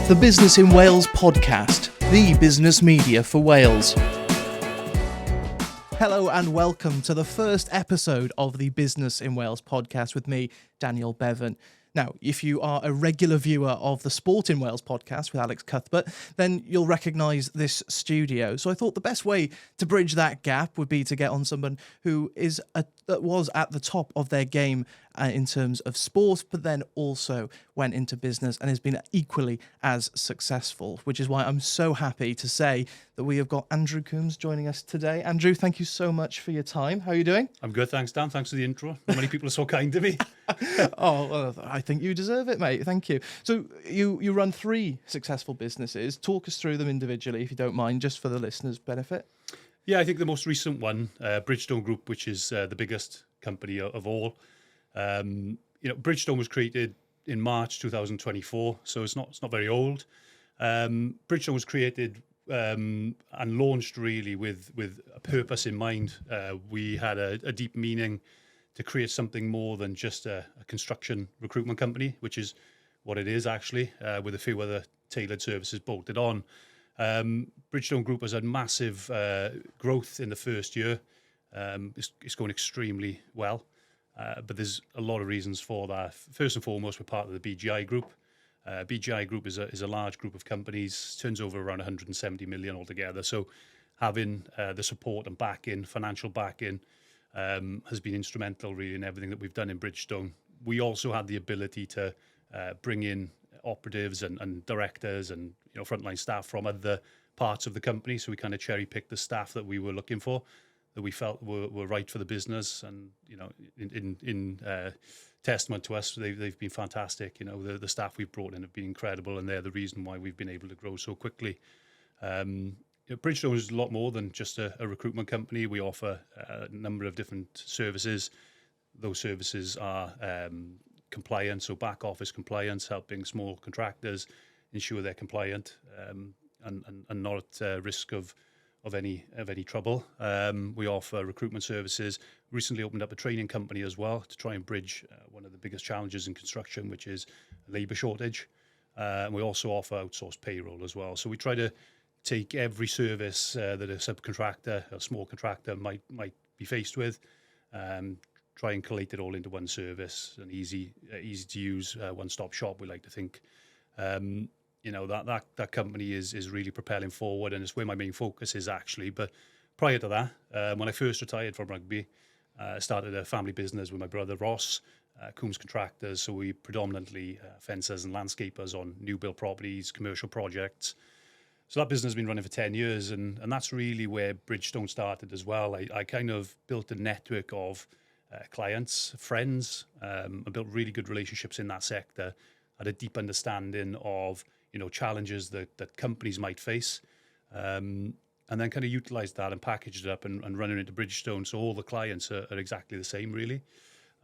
The Businessin Wales Podcast, the business media for Wales. Hello and welcome to the first episode of the Businessin Wales Podcast with me, Daniel Bevan. Now, if you are a regular viewer of the Sportin Wales podcast with Alex Cuthbert, then you'll recognise this studio. So I thought the best way to bridge that gap would be to get on someone who was at the top of their game in terms of sport, but then also went into business and has been equally as successful, which is why I'm so happy to say that we have got Andrew Coombs joining us today. Andrew, thank you so much for your time. How are you doing? I'm good, thanks, Dan. Thanks for the intro. Not many people are so kind to me. Oh, well, I think you deserve it, mate. Thank you. So you run 3 successful businesses. Talk us through them individually, if you don't mind, just for the listeners' benefit. Yeah, I think the most recent one, Bridgestone Group, which is the biggest company of all. Bridgestone was created in March 2024, so it's not very old. Bridgestone was created and launched really with a purpose in mind. We had a deep meaning to create something more than just a construction recruitment company, which is what it is actually, with a few other tailored services bolted on. Bridgestone Group has had massive growth in the first year. It's going extremely well, but there's a lot of reasons for that. First and foremost, we're part of the BGI Group. BGI Group is a large group of companies, turns over around 170 million altogether. So having the support and backing, financial backing, has been instrumental really in everything that we've done in Bridgestone. We also had the ability to bring in operatives and directors and frontline staff from other parts of the company. So we kind of cherry picked the staff that we were looking for, that we felt were right for the business. And in testament to us, they've been fantastic. The staff we've brought in have been incredible, and they're the reason why we've been able to grow so quickly. Bridgestone is a lot more than just a recruitment company. We offer a number of different services. Those services are compliance, so back office compliance, helping small contractors ensure they're compliant and not at risk of any trouble. We offer recruitment services. Recently opened up a training company as well to try and bridge one of the biggest challenges in construction, which is labour shortage. And we also offer outsourced payroll as well. So we try to take every service that a subcontractor, a small contractor might be faced with, try and collate it all into one service, an easy to use one-stop shop. We like to think. That company is really propelling forward, and it's where my main focus is actually. But prior to that, when I first retired from rugby, I started a family business with my brother Ross, Coombs Contractors. So we predominantly fencers and landscapers on new build properties, commercial projects. So that business has been running for 10 years, and that's really where Bridgestone started as well. I kind of built a network of clients, friends, and built really good relationships in that sector, had a deep understanding of challenges that companies might face, and then kind of utilised that and packaged it up and run it into Bridgestone. So all the clients are exactly the same, really.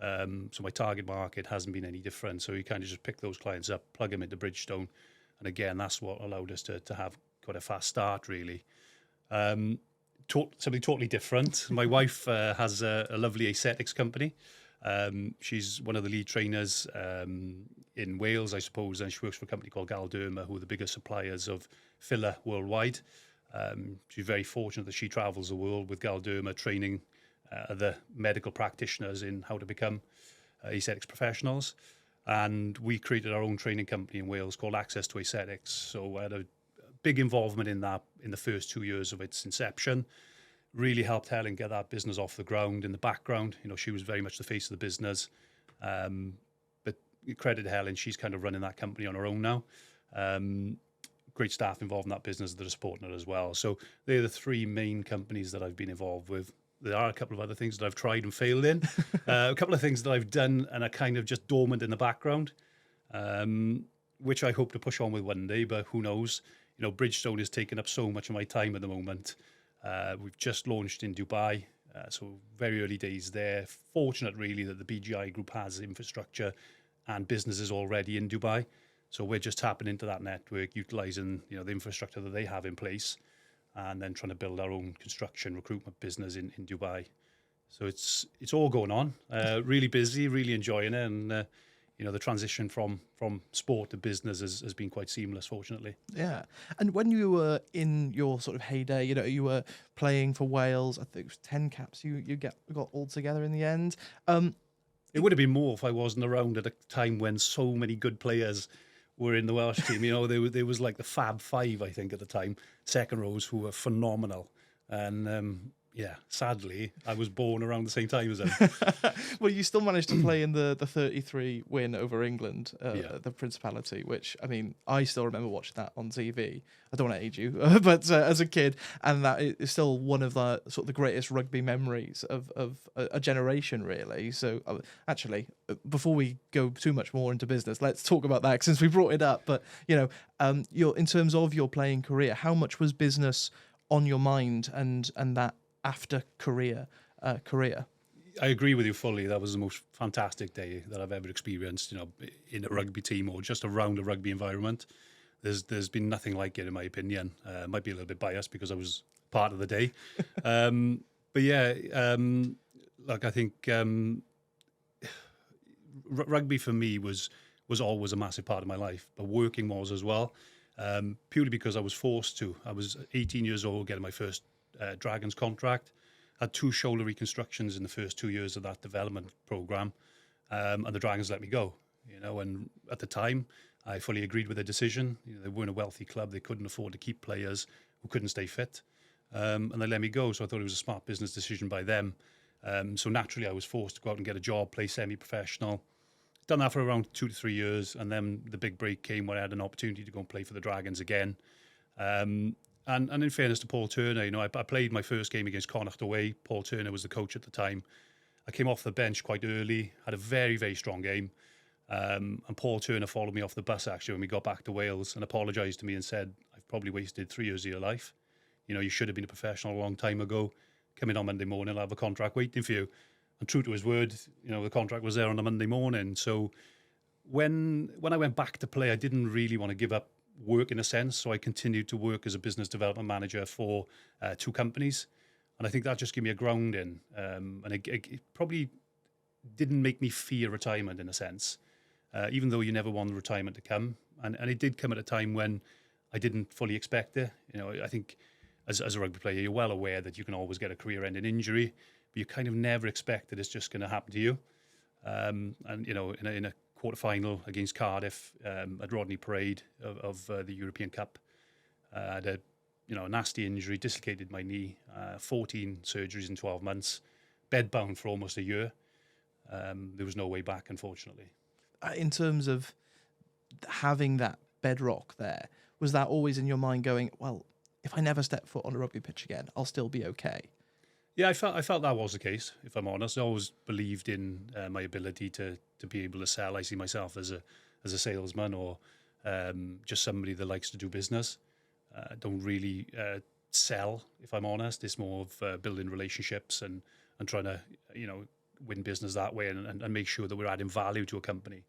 So my target market hasn't been any different. So you kind of just pick those clients up, plug them into Bridgestone, and again, that's what allowed us to have quite a fast start, really. Something totally different. My wife has a lovely aesthetics company. She's one of the lead trainers in Wales, I suppose, and she works for a company called Galderma, who are the biggest suppliers of filler worldwide. She's very fortunate that she travels the world with Galderma, training other medical practitioners in how to become aesthetics professionals. And we created our own training company in Wales called Access to Aesthetics. So I had a big involvement in that in the first 2 years of its inception. Really helped Helen get that business off the ground in the background. She was very much the face of the business. But credit to Helen, she's kind of running that company on her own now. Great staff involved in that business that are supporting her as well. So they're the 3 main companies that I've been involved with. There are a couple of other things that I've tried and failed in. A couple of things that I've done and are kind of just dormant in the background, which I hope to push on with one day, but who knows? Bridgestone is taking up so much of my time at the moment. We've just launched in Dubai, so very early days there. Fortunate, really, that the BGI Group has infrastructure and businesses already in Dubai. So we're just tapping into that network, utilising the infrastructure that they have in place, and then trying to build our own construction recruitment business in Dubai. So it's all going on. Really busy, really enjoying it, and the transition from sport to business has been quite seamless, fortunately. Yeah. And when you were in your sort of heyday, you were playing for Wales. I think it was 10 caps you got all together in the end. It would have been more if I wasn't around at a time when so many good players were in the Welsh team. There was like the Fab Five, I think, at the time, second rows, who were phenomenal. And sadly, I was born around the same time as them. Well, you still managed to play in the 33 win over England, the Principality, which, I mean, I still remember watching that on TV. I don't want to age you, but as a kid, and that is still one of the sort of the greatest rugby memories of a generation, really. So actually, before we go too much more into business, let's talk about that since we brought it up. But, in terms of your playing career, how much was business on your mind and that after career? I agree with you fully. That was the most fantastic day that I've ever experienced, in a rugby team or just around a rugby environment. There's been nothing like it, in my opinion. Might be a little bit biased because I was part of the day. But yeah, I think rugby for me was always a massive part of my life, but working was as well, purely because I was forced to. I was 18 years old getting my first Dragons contract. Had 2 shoulder reconstructions in the first 2 years of that development program, and the Dragons let me go. And at the time, I fully agreed with their decision. They weren't a wealthy club; they couldn't afford to keep players who couldn't stay fit, and they let me go. So I thought it was a smart business decision by them. So naturally, I was forced to go out and get a job, play semi-professional. Done that for around 2 to 3 years, and then the big break came where I had an opportunity to go and play for the Dragons again. And in fairness to Paul Turner, I played my first game against Connacht away. Paul Turner was the coach at the time. I came off the bench quite early, had a very, very strong game. And Paul Turner followed me off the bus, actually, when we got back to Wales and apologised to me and said, I've probably wasted 3 years of your life. You should have been a professional a long time ago. Come in on Monday morning, I'll have a contract waiting for you. And true to his word, the contract was there on a Monday morning. So when I went back to play, I didn't really want to give up work in a sense, so I continued to work as a business development manager for 2 companies, and I think that just gave me a grounding, and it probably didn't make me fear retirement in a sense, even though you never want the retirement to come, and it did come at a time when I didn't fully expect it. I think as a rugby player, you're well aware that you can always get a career-ending injury, but you kind of never expect that it's just going to happen to you. And in a quarter-final against Cardiff at Rodney Parade of the European Cup. I had a nasty injury, dislocated my knee, 14 surgeries in 12 months, bedbound for almost a year. There was no way back, unfortunately. In terms of having that bedrock there, was that always in your mind going, well, if I never step foot on a rugby pitch again, I'll still be okay? Yeah, I felt that was the case, if I'm honest. I always believed in my ability to be able to sell. I see myself as a salesman or just somebody that likes to do business. Don't really sell, if I'm honest. It's more of building relationships and trying to, win business that way and make sure that we're adding value to a company.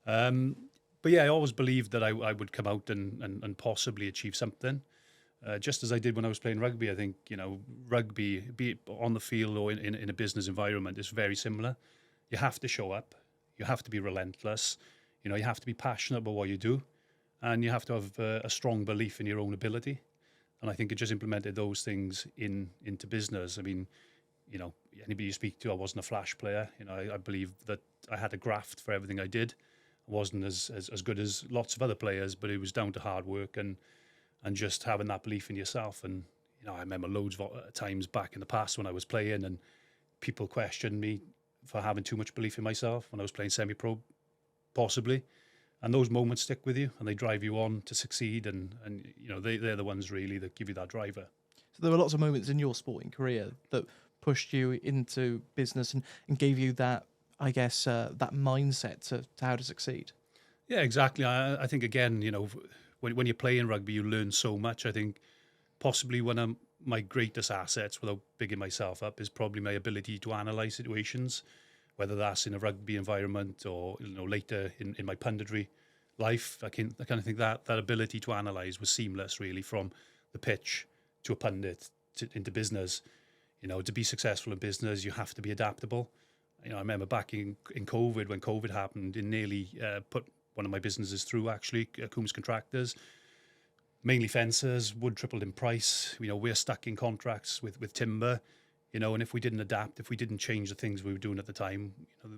But yeah, I always believed that I would come out and possibly achieve something. Just as I did when I was playing rugby. I think, rugby, be it on the field or in a business environment, is very similar. You have to show up. You have to be relentless. You have to be passionate about what you do. And you have to have a strong belief in your own ability. And I think it just implemented those things into business. I mean, anybody you speak to, I wasn't a flash player. I believe that I had a graft for everything I did. I wasn't as good as lots of other players, but it was down to hard work and just having that belief in yourself. And, I remember loads of times back in the past when I was playing and people questioned me for having too much belief in myself when I was playing semi-pro, possibly. And those moments stick with you and they drive you on to succeed. And they're the ones really that give you that driver. So there were lots of moments in your sporting career that pushed you into business and gave you that, I guess, that mindset to how to succeed. Yeah, exactly. I think, again, when you're playing rugby, you learn so much. I think possibly one of my greatest assets, without bigging myself up, is probably my ability to analyse situations, whether that's in a rugby environment or later in my punditry life. I kind of think that ability to analyse was seamless, really, from the pitch to a pundit into business. To be successful in business, you have to be adaptable. I remember back in COVID, when COVID happened, it nearly put one of my businesses through, actually, Coombs Contractors. Mainly fencers, wood tripled in price. We're stuck in contracts with timber, and if we didn't adapt, if we didn't change the things we were doing at the time,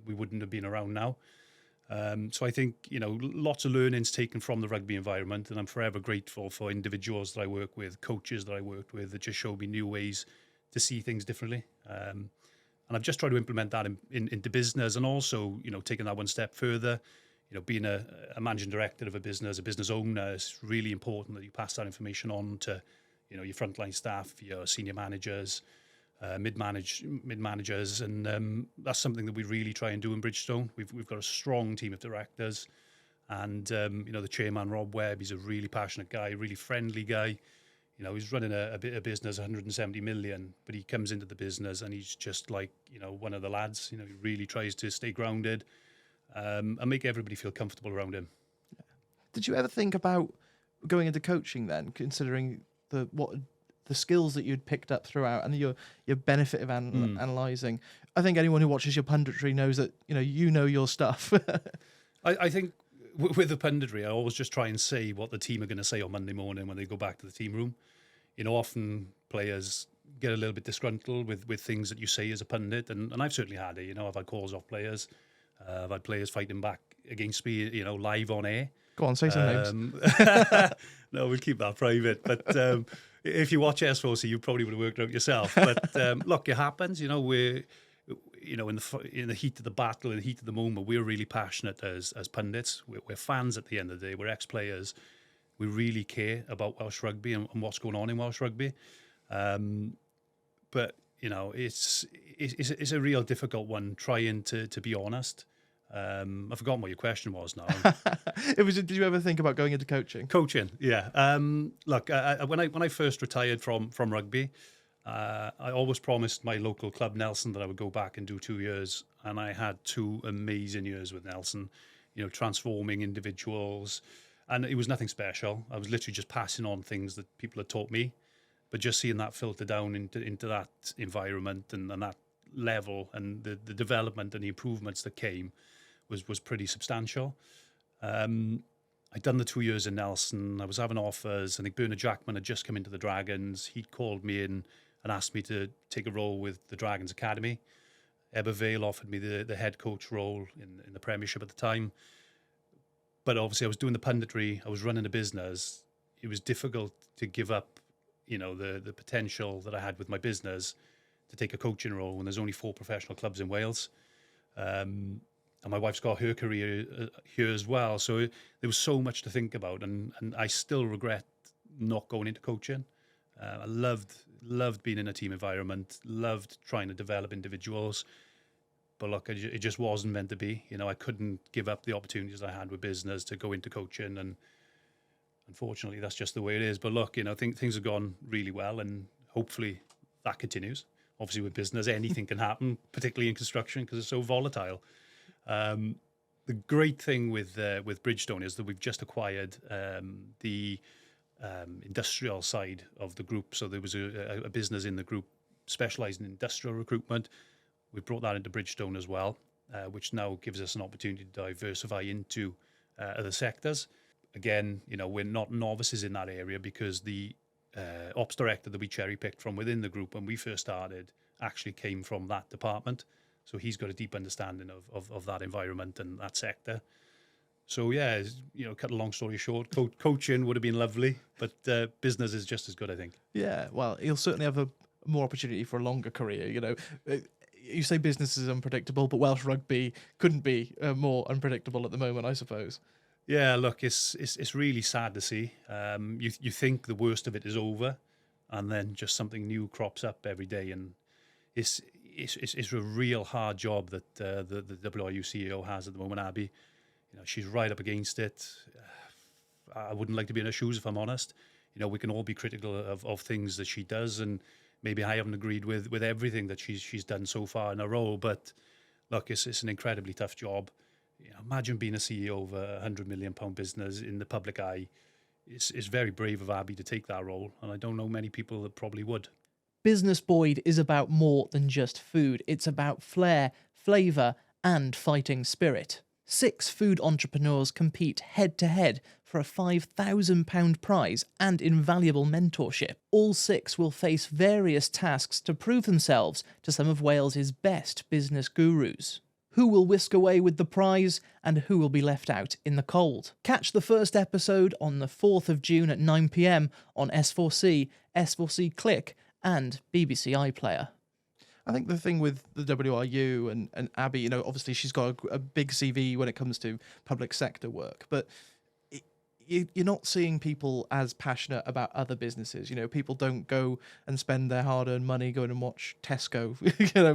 we wouldn't have been around now. So I think, lots of learnings taken from the rugby environment, and I'm forever grateful for individuals that I work with, coaches that I worked with, that just showed me new ways to see things differently. And I've just tried to implement that into business, and also, taking that one step further. Being a managing director of a business owner, it's really important that you pass that information on to, your frontline staff, your senior managers, mid-managers, and that's something that we really try and do in Bridgestone. We've got a strong team of directors, and the chairman, Rob Webb, he's a really passionate guy, really friendly guy. He's running a business, 170 million, but he comes into the business and he's just like, one of the lads. He really tries to stay grounded and make everybody feel comfortable around him. Did you ever think about going into coaching then, considering the skills that you'd picked up throughout and your benefit of analysing? I think anyone who watches your punditry knows that you know your stuff. I think with the punditry, I always just try and say what the team are going to say on Monday morning when they go back to the team room. Often players get a little bit disgruntled with things that you say as a pundit, and I've certainly had it. I've had calls off players. I've had players fighting back against me, live on air. Go on, say some names. No, we'll keep that private. But if you watch S4C, you probably would have worked out yourself. But look, it happens. We're, in the heat of the battle, in the heat of the moment, we're really passionate as pundits. We're fans at the end of the day. We're ex-players. We really care about Welsh rugby and what's going on in Welsh rugby. But it's a real difficult one. Trying to be honest. I've forgotten what your question was now. Did you ever think about going into coaching? Coaching, yeah. Look, when I first retired from rugby, I always promised my local club, Nelson, that I would go back and do 2 years, and I had 2 amazing years with Nelson. Transforming individuals, and it was nothing special. I was literally just passing on things that people had taught me, but just seeing that filter down into that environment and that level, and the development and the improvements that came was pretty substantial. I'd done the 2 years in Nelson. I was having offers. I think Bernard Jackman had just come into the Dragons. He'd called me in and asked me to take a role with the Dragons Academy. Ebba Vale offered me the head coach role in the Premiership at the time. But obviously I was doing the punditry. I was running a business. It was difficult to give up, the potential that I had with my business to take a coaching role when there's only 4 professional clubs in Wales. And my wife's got her career here as well. So there was so much to think about. And I still regret not going into coaching. I loved being in a team environment, loved trying to develop individuals. But look, it just wasn't meant to be. I couldn't give up the opportunities I had with business to go into coaching. And unfortunately, that's just the way it is. But look, things have gone really well, and hopefully that continues. Obviously, with business, anything can happen, particularly in construction, because it's so volatile. The great thing with Bridgestone is that we've just acquired the industrial side of the group. So there was a business in the group specialising in industrial recruitment. We've brought that into Bridgestone as well, which now gives us an opportunity to diversify into other sectors. Again, we're not novices in that area, because the ops director that we cherry-picked from within the group when we first started actually came from that department. So he's got a deep understanding of that environment and that sector. So yeah, cut a long story short, coaching would have been lovely, but business is just as good, I think. Yeah, well, he'll certainly have more opportunity for a longer career. You say business is unpredictable, but Welsh rugby couldn't be more unpredictable at the moment, I suppose. Yeah, look, it's really sad to see. You think the worst of it is over, and then just something new crops up every day, and it's a real hard job that the WRU CEO has at the moment, Abby. She's right up against it. I wouldn't like to be in her shoes, if I'm honest. We can all be critical of things that she does, and maybe I haven't agreed with everything that she's done so far in her role. But look, it's an incredibly tough job. Imagine being a CEO of a £100 million business in the public eye. It's very brave of Abby to take that role, and I don't know many people that probably would. Business Boyd is about more than just food. It's about flair, flavour and fighting spirit. 6 food entrepreneurs compete head-to-head for a £5,000 prize and invaluable mentorship. All 6 will face various tasks to prove themselves to some of Wales's best business gurus. Who will whisk away with the prize and who will be left out in the cold? Catch the first episode on the 4th of June at 9 p.m. on S4C, S4C Click and BBC iPlayer. I think the thing with the WRU and Abby, obviously she's got a big CV when it comes to public sector work, but you're not seeing people as passionate about other businesses. People don't go and spend their hard-earned money going and watch Tesco,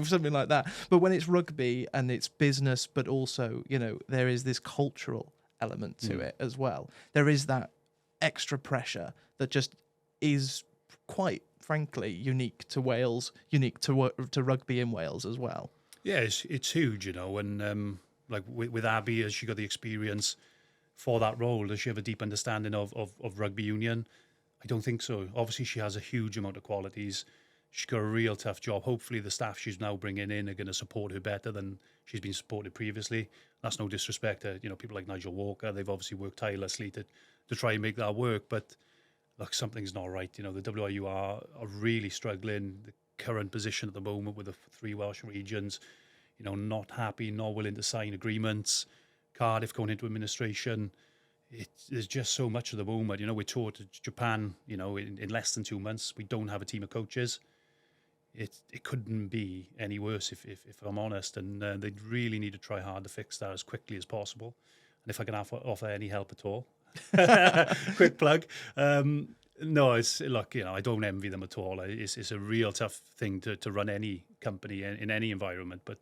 something like that. But when it's rugby and it's business, but also, there is this cultural element to it as well. There is that extra pressure that just is quite frankly unique to Wales, unique to rugby in Wales as well. Yeah, it's huge, and like with Abby, as she got the experience for that role, does she have a deep understanding of rugby union? I don't think so. Obviously, she has a huge amount of qualities. She's got a real tough job. Hopefully, the staff she's now bringing in are going to support her better than she's been supported previously. That's no disrespect to people like Nigel Walker. They've obviously worked tirelessly to try and make that work. But look, something's not right. The WRU are really struggling. The current position at the moment with the 3 Welsh regions, not happy, not willing to sign agreements. Cardiff going into administration. There's just so much at the moment. We're toured to Japan, in less than 2 months. We don't have a team of coaches. It couldn't be any worse, if I'm honest. And they really need to try hard to fix that as quickly as possible. And if I can offer any help at all, quick plug. No, it's look, I don't envy them at all. It's a real tough thing to run any company in any environment, but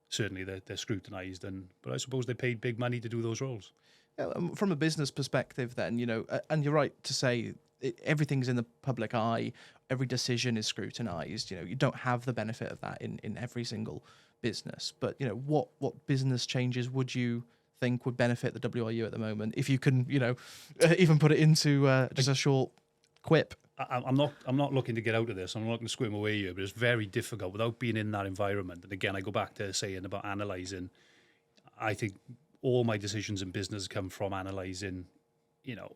certainly they're scrutinised, but I suppose they paid big money to do those roles. Yeah, from a business perspective then, and you're right to say everything's in the public eye, every decision is scrutinised. You don't have the benefit of that in every single business, but what business changes would you think would benefit the WRU at the moment, if you can even put it into just a short quip? I'm not looking to get out of this. I'm not going to squirm away here, but it's very difficult without being in that environment. And again, I go back to saying about analysing. I think all my decisions in business come from analysing,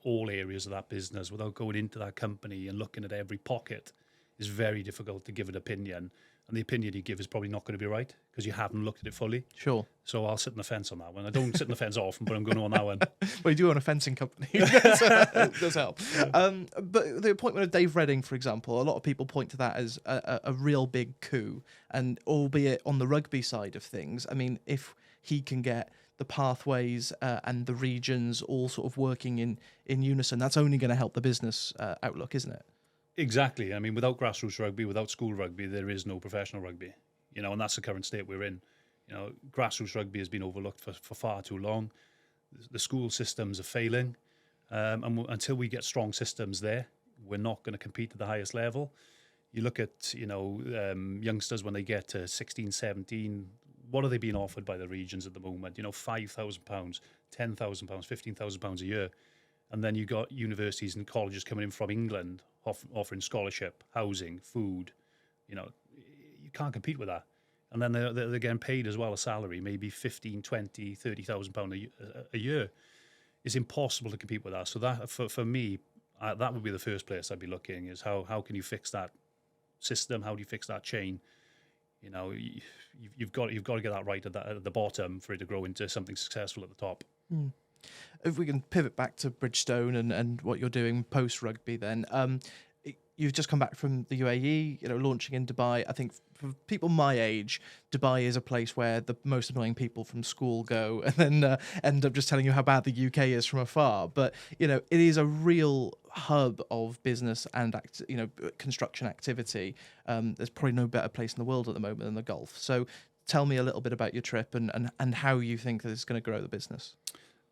all areas of that business without going into that company and looking at every pocket. It's very difficult to give an opinion. And the opinion you give is probably not going to be right because you haven't looked at it fully. Sure. So I'll sit on the fence on that one. I don't sit on the fence often, but I'm going on that one. Well, you do own a fencing company. It does help. But the appointment of Dave Redding, for example, a lot of people point to that as a real big coup. And albeit on the rugby side of things, I mean, if he can get the pathways and the regions all sort of working in unison, that's only going to help the business outlook, isn't it? Exactly. I mean, without grassroots rugby, without school rugby, there is no professional rugby, and that's the current state we're in. Grassroots rugby has been overlooked for far too long. The school systems are failing. And until we get strong systems there, we're not going to compete at the highest level. You look at, youngsters when they get to 16, 17, what are they being offered by the regions at the moment? £5,000, £10,000, £15,000 a year. And then you got universities and colleges coming in from England offering scholarship, housing, food. You can't compete with that. And then they're getting paid as well a salary, maybe 15, 20, £30,000 a year. It's impossible to compete with that. So that for me, that would be the first place I'd be looking, is how can you fix that system? How do you fix that chain? You've got to get that right at the bottom for it to grow into something successful at the top. Mm. If we can pivot back to Bridgestone and what you're doing post-rugby then, you've just come back from the UAE, launching in Dubai. I think for people my age, Dubai is a place where the most annoying people from school go and then end up just telling you how bad the UK is from afar. But, it is a real hub of business and, construction activity. There's probably no better place in the world at the moment than the Gulf. So tell me a little bit about your trip and how you think that it's going to grow the business.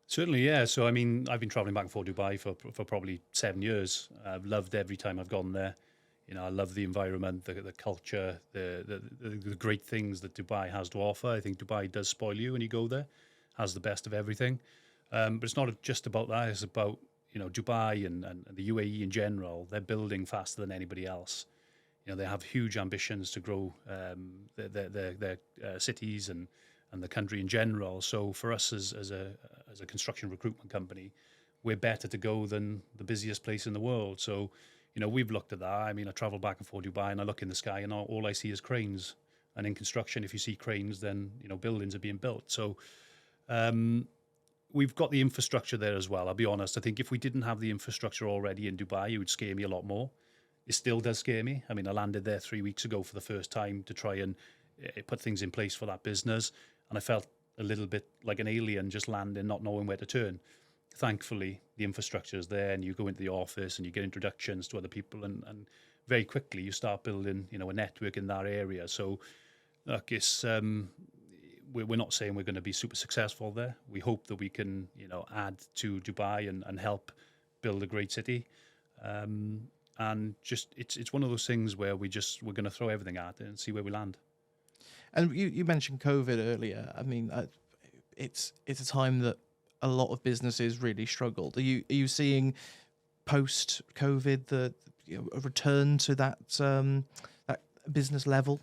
Certainly, yeah. So, I mean, I've been traveling back and forth to Dubai for probably 7 years. I've loved every time I've gone there. I love the environment, the culture, the great things that Dubai has to offer. I think Dubai does spoil you when you go there, has the best of everything. But it's not just about that. It's about, Dubai and the UAE in general. They're building faster than anybody else. they have huge ambitions to grow their cities and the country in general. So for us as a construction recruitment company, we're better to go than the busiest place in the world. So, we've looked at that. I mean, I travel back and forth Dubai and I look in the sky and all I see is cranes. And in construction, if you see cranes, then, buildings are being built. So we've got the infrastructure there as well. I'll be honest. I think if we didn't have the infrastructure already in Dubai, it would scare me a lot more. It still does scare me. I mean, I landed there 3 weeks ago for the first time to try and put things in place for that business. And I felt a little bit like an alien just landing, not knowing where to turn. Thankfully, the infrastructure is there and you go into the office and you get introductions to other people and very quickly you start building, a network in that area. So, look, it's... we're not saying we're going to be super successful there. We hope that we can, add to Dubai and help build a great city. And just it's one of those things where we're going to throw everything at it and see where we land. And you mentioned COVID earlier. I mean, it's a time that a lot of businesses really struggled. Are you seeing post COVID a return to that business level?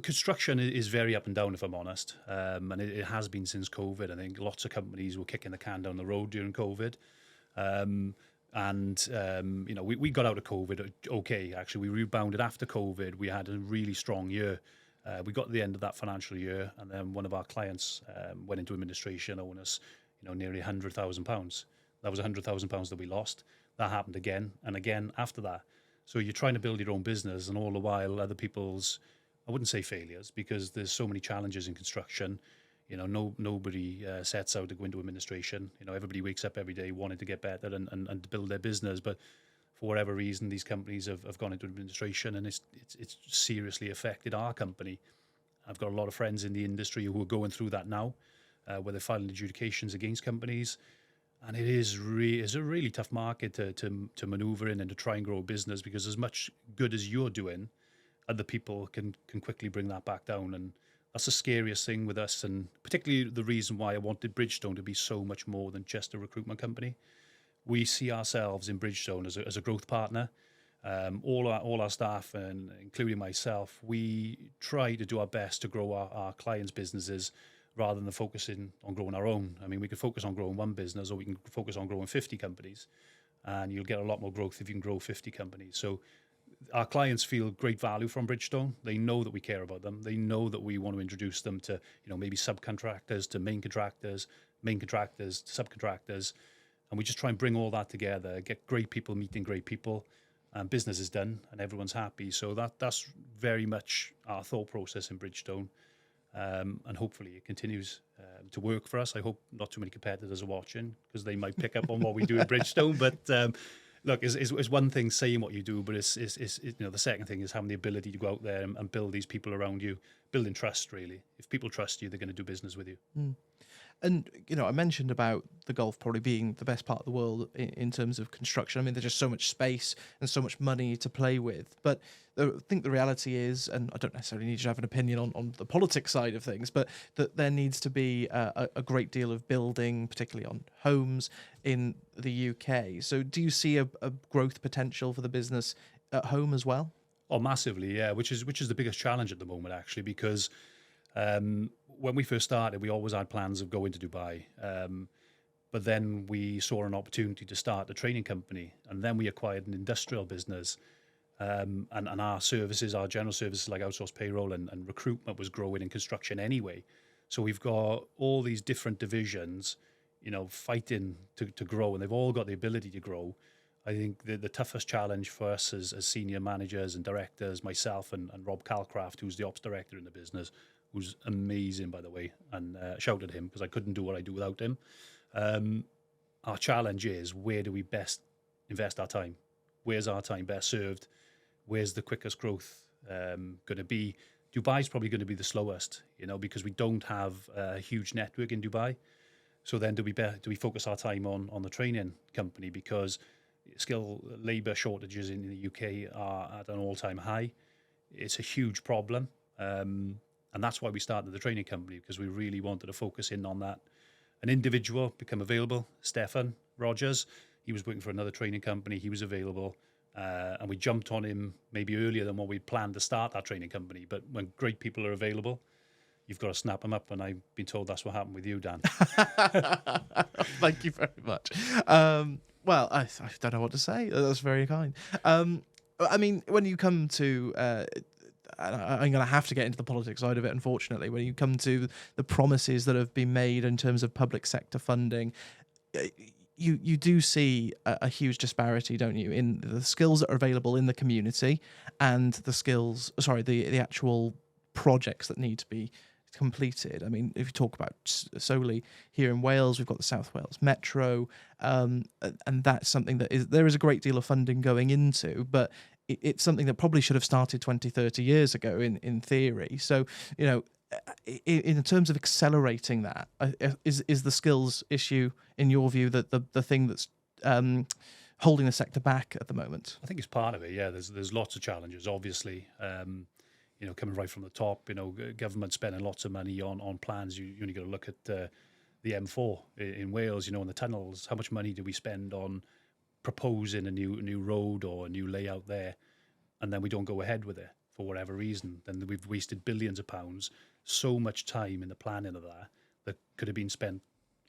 Construction is very up and down, if I'm honest, and it has been since COVID. I think lots of companies were kicking the can down the road during COVID, we got out of COVID okay. Actually, we rebounded after COVID. We had a really strong year. We got to the end of that financial year, and then one of our clients went into administration, owing us, nearly £100,000. That was £100,000 that we lost. That happened again and again after that. So you're trying to build your own business, and all the while other people's, I wouldn't say failures, because there's so many challenges in construction. Nobody sets out to go into administration. Everybody wakes up every day wanting to get better and to build their business. But for whatever reason, these companies have gone into administration, and it's seriously affected our company. I've got a lot of friends in the industry who are going through that now, where they're filing adjudications against companies. And it's a really tough market to maneuver in and to try and grow a business, because as much good as you're doing, other people can quickly bring that back down. And that's the scariest thing with us, and particularly the reason why I wanted Bridgestone to be so much more than just a recruitment company. We see ourselves in Bridgestone as a growth partner. All our staff, and including myself, we try to do our best to grow our clients' businesses rather than focusing on growing our own. I mean, we could focus on growing one business, or we can focus on growing 50 companies, and you'll get a lot more growth if you can grow 50 companies. So our clients feel great value from Bridgestone. They know that we care about them. They know that we want to introduce them to, maybe subcontractors, to main contractors to subcontractors. And we just try and bring all that together, get great people meeting great people, and business is done and everyone's happy. So that's very much our thought process in Bridgestone. And hopefully it continues to work for us. I hope not too many competitors are watching, because they might pick up on what we do at Bridgestone. But look, it's one thing saying what you do, but it's the second thing is having the ability to go out there and build these people around you, building trust, really. If people trust you, they're going to do business with you. Mm. And, I mentioned about the Gulf probably being the best part of the world in terms of construction. I mean, there's just so much space and so much money to play with. But I think the reality is, and I don't necessarily need you to have an opinion on the politics side of things, but that there needs to be a great deal of building, particularly on homes in the UK. So do you see a growth potential for the business at home as well? Oh, massively, yeah, which is the biggest challenge at the moment, actually, because when we first started, we always had plans of going to Dubai. But then we saw an opportunity to start a training company, and then we acquired an industrial business. And our services, our general services like outsourced payroll and recruitment was growing in construction anyway. So we've got all these different divisions, fighting to grow, and they've all got the ability to grow. I think the toughest challenge for us as senior managers and directors, myself and Rob Calcraft, who's the ops director in the business, who's amazing, by the way, and shout at him because I couldn't do what I do without him. Our challenge is, where do we best invest our time? Where's our time best served? Where's the quickest growth going to be? Dubai's probably going to be the slowest, because we don't have a huge network in Dubai. So then do we focus our time on the training company, because skilled labour shortages in the UK are at an all-time high. It's a huge problem. And that's why we started the training company, because we really wanted to focus in on that. An individual become available, Stefan Rogers. He was working for another training company. He was available. And we jumped on him maybe earlier than what we planned to start that training company. But when great people are available, you've got to snap them up. And I've been told that's what happened with you, Dan. Thank you very much. Well, I don't know what to say. That's very kind. I mean, when you come to, I'm going to have to get into the politics side of it, unfortunately, when you come to the promises that have been made in terms of public sector funding, you do see a huge disparity, don't you, in the skills that are available in the community and the actual projects that need to be completed. I mean, if you talk about solely here in Wales, we've got the South Wales Metro, and that's something that there is a great deal of funding going into, but it's something that probably should have started 20, 30 years ago in theory. So, in terms of accelerating that, is the skills issue, in your view, that the thing that's holding the sector back at the moment? I think it's part of it, yeah. There's lots of challenges, obviously. Coming right from the top, government spending lots of money on plans. You only got to look at the M4 in Wales, and the tunnels. How much money do we spend on proposing a new road or a new layout there, and then we don't go ahead with it for whatever reason? Then we've wasted billions of pounds, so much time in the planning of that could have been spent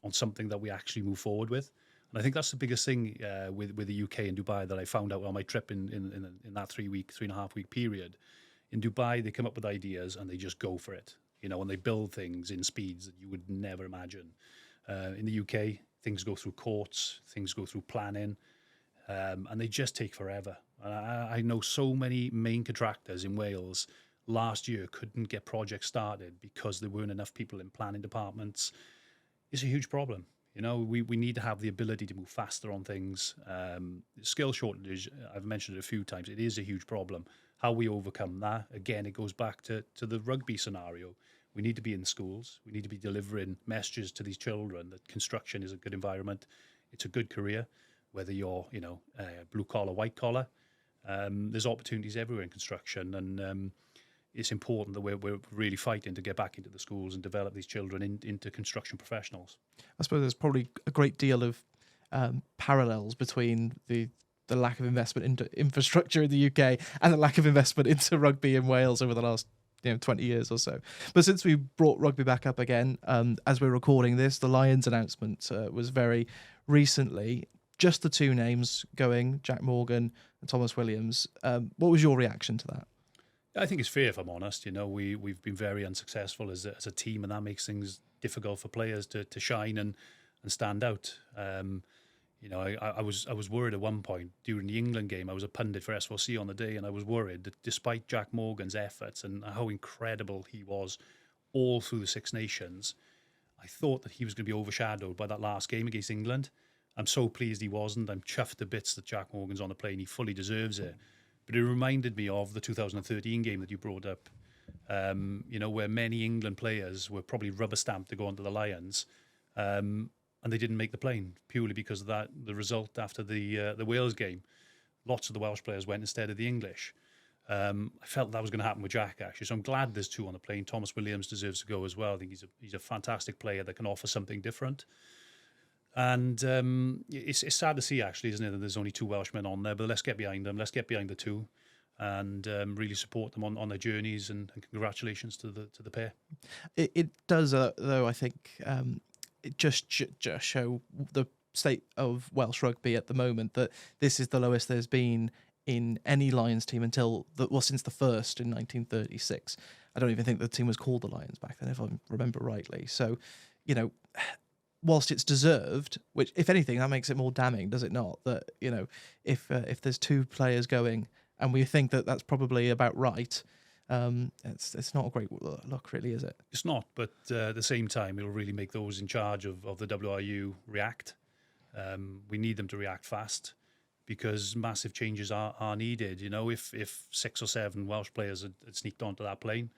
on something that we actually move forward with. And I think that's the biggest thing with the UK and Dubai that I found out on my trip in that 3.5 week period. In Dubai, they come up with ideas and they just go for it, and they build things in speeds that you would never imagine. In the UK, things go through courts, things go through planning, and they just take forever. I know so many main contractors in Wales last year couldn't get projects started because there weren't enough people in planning departments. It's a huge problem. We need to have the ability to move faster on things. Skill shortage, I've mentioned it a few times, it is a huge problem. How we overcome that, again, it goes back to the rugby scenario. We need to be in schools. We need to be delivering messages to these children that construction is a good environment. It's a good career, whether you're, blue collar, white collar. There's opportunities everywhere in construction, and it's important that we're really fighting to get back into the schools and develop these children into construction professionals. I suppose there's probably a great deal of parallels between the lack of investment into infrastructure in the UK and the lack of investment into rugby in Wales over the last 20 years or so. But since we brought rugby back up again, as we're recording this, the Lions announcement was very recently. Just the two names going, Jack Morgan and Thomas Williams. What was your reaction to that? I think it's fair, if I'm honest. We've been very unsuccessful as a team, and that makes things difficult for players to shine and stand out. I was worried at one point during the England game. I was a pundit for S4C on the day, and I was worried that despite Jack Morgan's efforts and how incredible he was all through the Six Nations, I thought that he was going to be overshadowed by that last game against England. I'm so pleased he wasn't. I'm chuffed to bits that Jack Morgan's on the plane. He fully deserves it. But it reminded me of the 2013 game that you brought up, where many England players were probably rubber stamped to go onto the Lions, and they didn't make the plane purely because of the result after the Wales game. Lots of the Welsh players went instead of the English. I felt that was going to happen with Jack, actually. So I'm glad there's two on the plane. Thomas Williams deserves to go as well. I think he's a fantastic player that can offer something different. And it's sad to see, actually, isn't it, that there's only two Welshmen on there. But let's get behind them. Let's get behind the two and really support them on their journeys. And congratulations to the pair. It does, though, I think, it just show the state of Welsh rugby at the moment, that this is the lowest there's been in any Lions team since the first in 1936. I don't even think the team was called the Lions back then, if I remember rightly. So, whilst it's deserved, which, if anything, that makes it more damning, does it not? That, if there's two players going and we think that that's probably about right, it's not a great look, really, is it? It's not, but at the same time, it'll really make those in charge of the WRU react. We need them to react fast because massive changes are needed. If 6 or 7 Welsh players had sneaked onto that plane,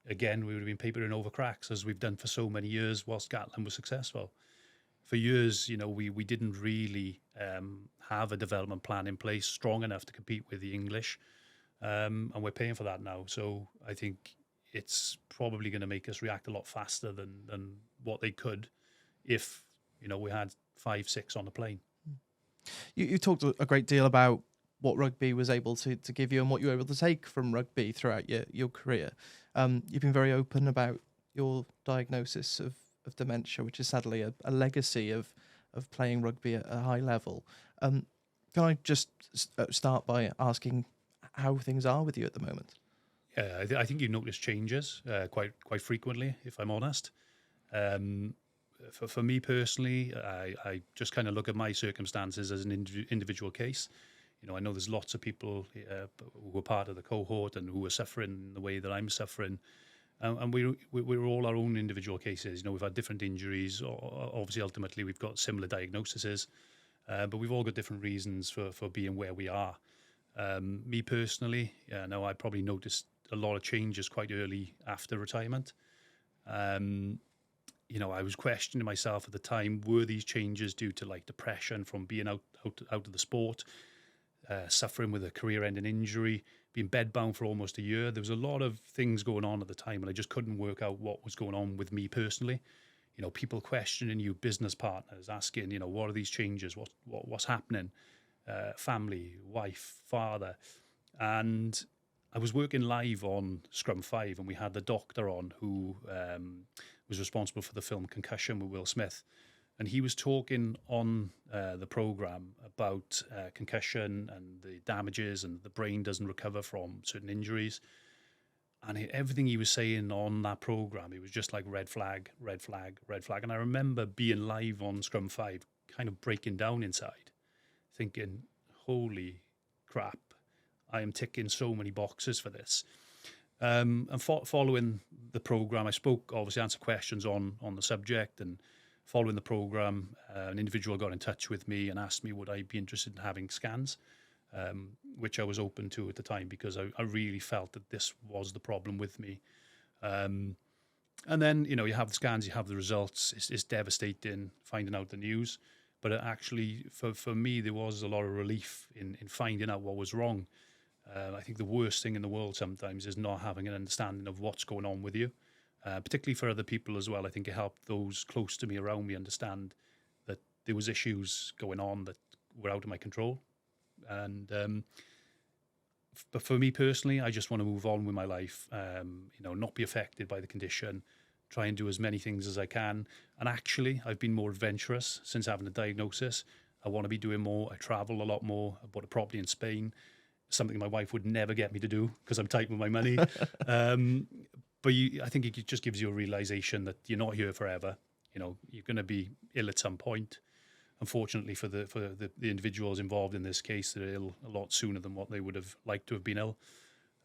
again, we would have been papering over cracks, as we've done for so many years whilst Gatland was successful. For years, we didn't really have a development plan in place strong enough to compete with the English. And we're paying for that now. So I think it's probably going to make us react a lot faster than what they could if, we had 5, 6 on the plane. You talked a great deal about what rugby was able to give you and what you were able to take from rugby throughout your career. You've been very open about your diagnosis of dementia, which is sadly a legacy of playing rugby at a high level. Can I just start by asking how things are with you at the moment? Yeah, I think you notice changes quite frequently, if I'm honest. For me personally, I just kind of look at my circumstances as an individual case. I know there's lots of people who are part of the cohort and who are suffering the way that I'm suffering. And we're all our own individual cases. We've had different injuries. Obviously, ultimately, we've got similar diagnoses, but we've all got different reasons for being where we are. Me personally, I probably noticed a lot of changes quite early after retirement. I was questioning myself at the time, were these changes due to like depression from being out of the sport, suffering with a career-ending injury, being bedbound for almost a year? There was a lot of things going on at the time, and I just couldn't work out what was going on with me personally. People questioning you, business partners asking, what are these changes? What's happening? Family, wife, father. And I was working live on Scrum 5, and we had the doctor on who was responsible for the film Concussion with Will Smith. And he was talking on the program about concussion and the damages, and the brain doesn't recover from certain injuries. And everything he was saying on that program, it was just like red flag, red flag, red flag. And I remember being live on Scrum 5, kind of breaking down inside, thinking, holy crap, I am ticking so many boxes for this. And following the program, I spoke, obviously answered questions on the subject, and following the program, an individual got in touch with me and asked me would I be interested in having scans, which I was open to at the time because I really felt that this was the problem with me. And then, you have the scans, you have the results. It's devastating finding out the news. But actually, for me, there was a lot of relief in finding out what was wrong. I think the worst thing in the world sometimes is not having an understanding of what's going on with you, particularly for other people as well. I think it helped those close to me around me understand that there was issues going on that were out of my control. And but for me personally, I just want to move on with my life, not be affected by the condition, try and do as many things as I can. And actually, I've been more adventurous since having a diagnosis. I want to be doing more. I travel a lot more. I bought a property in Spain, something my wife would never get me to do because I'm tight with my money. But I think it just gives you a realization that you're not here forever. You're going to be ill at some point. Unfortunately for the individuals involved in this case, they're ill a lot sooner than what they would have liked to have been ill.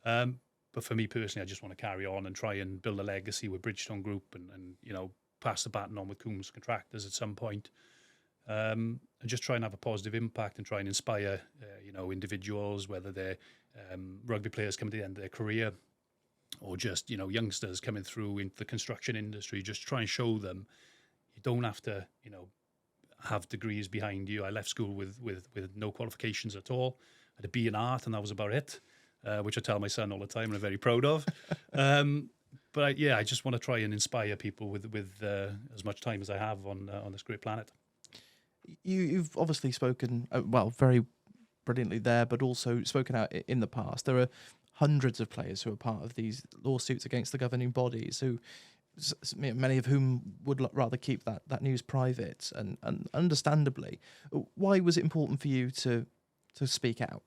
But for me personally, I just want to carry on and try and build a legacy with Bridgestone Group and pass the baton on with Coombs Contractors at some point. And just try and have a positive impact and try and inspire, individuals, whether they're rugby players coming to the end of their career or just, youngsters coming through into the construction industry. Just try and show them you don't have to, have degrees behind you. I left school with no qualifications at all. I had a B in art, and that was about it, which I tell my son all the time and I'm very proud of. But I just want to try and inspire people with as much time as I have on this great planet. You've obviously spoken, very brilliantly there, but also spoken out in the past. There are hundreds of players who are part of these lawsuits against the governing bodies who, many of whom would rather keep that news private, and understandably. Why was it important for you to speak out?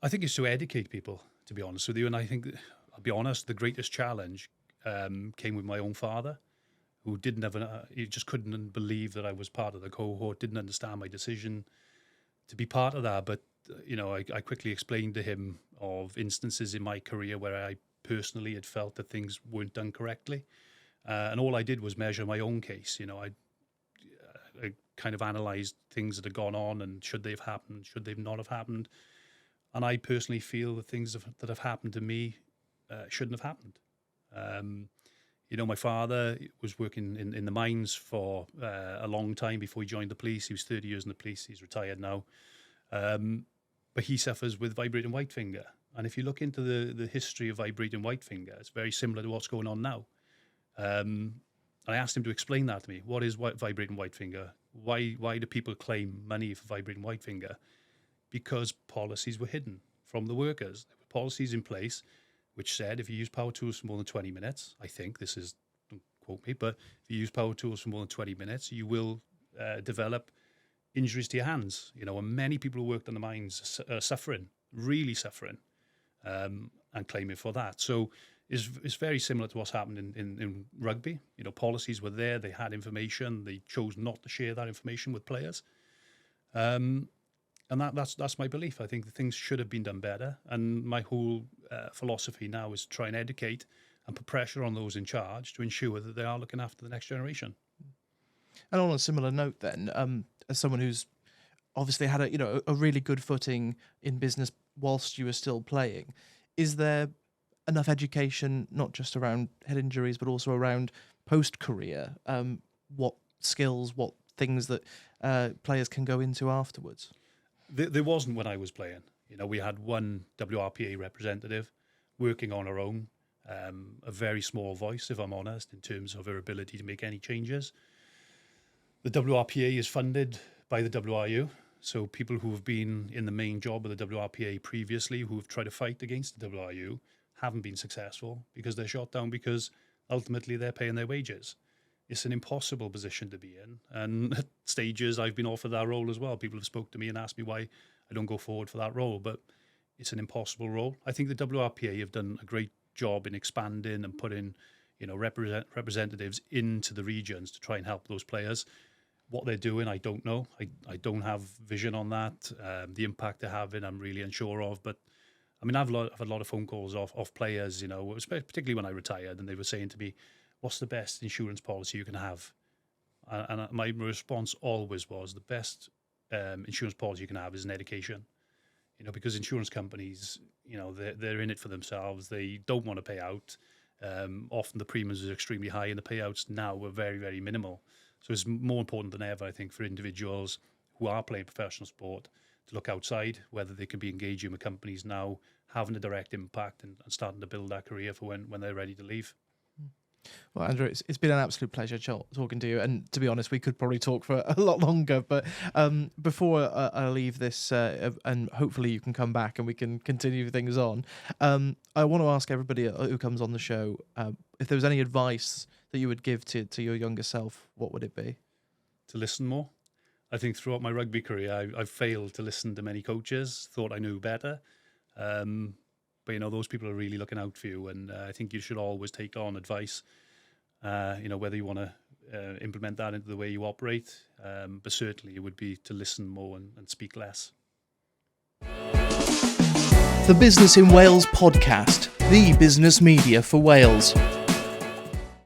I think it's to educate people, to be honest with you. And I think, I'll be honest, the greatest challenge came with my own father, who didn't have he just couldn't believe that I was part of the cohort, didn't understand my decision to be part of that. But, I quickly explained to him of instances in my career where I personally had felt that things weren't done correctly. And all I did was measure my own case. I kind of analysed things that had gone on and should they have happened, should they not have happened. And I personally feel the things that have happened to me shouldn't have happened. My father was working in the mines for a long time before he joined the police. He was 30 years in the police. He's retired now. But he suffers with vibrating white finger. And if you look into the history of vibrating white finger, it's very similar to what's going on now. I asked him to explain that to me. What is vibrating white finger? Why do people claim money for vibrating white finger? because policies were hidden from the workers. There were policies in place which said if you use power tools for more than 20 minutes, I think this is, don't quote me, but if you use power tools for more than 20 minutes, you will develop injuries to your hands. And many people who worked on the mines are suffering, really suffering, and claiming for that. So it's very similar to what's happened in rugby. Policies were there, they had information, they chose not to share that information with players. And that's my belief. I think that things should have been done better. And my whole philosophy now is to try and educate and put pressure on those in charge to ensure that they are looking after the next generation. And on a similar note then, as someone who's obviously had a really good footing in business whilst you were still playing, is there enough education, not just around head injuries, but also around post-career, what skills, what things that players can go into afterwards? There wasn't when I was playing. We had one WRPA representative working on her own, a very small voice, if I'm honest, in terms of her ability to make any changes. The WRPA is funded by the WRU, so people who have been in the main job of the WRPA previously, who have tried to fight against the WRU, haven't been successful because they're shot down because ultimately they're paying their wages. It's an impossible position to be in. And at stages, I've been offered that role as well. People have spoke to me and asked me why I don't go forward for that role, but it's an impossible role. I think the WRPA have done a great job in expanding and putting, representatives into the regions to try and help those players. What they're doing, I don't know. I don't have vision on that. The impact they're having, I'm really unsure of. But I mean, I've had a lot of phone calls off players, particularly when I retired, and they were saying to me, what's the best insurance policy you can have? And my response always was the best insurance policy you can have is an education. Because insurance companies, they're in it for themselves. They don't want to pay out. Often the premiums are extremely high and the payouts now are very, very minimal. So it's more important than ever, I think, for individuals who are playing professional sport to look outside, whether they can be engaging with companies now, having a direct impact and starting to build that career for when they're ready to leave. Well, Andrew, it's been an absolute pleasure talking to you. And to be honest, we could probably talk for a lot longer. But before I leave this, and hopefully you can come back and we can continue things on, I want to ask everybody who comes on the show, if there was any advice that you would give to your younger self, what would it be? To listen more. I think throughout my rugby career, I've failed to listen to many coaches, thought I knew better. But, those people are really looking out for you. And I think you should always take on advice, whether you want to implement that into the way you operate. But certainly it would be to listen more and speak less. The Businessin Wales Podcast, the business media for Wales.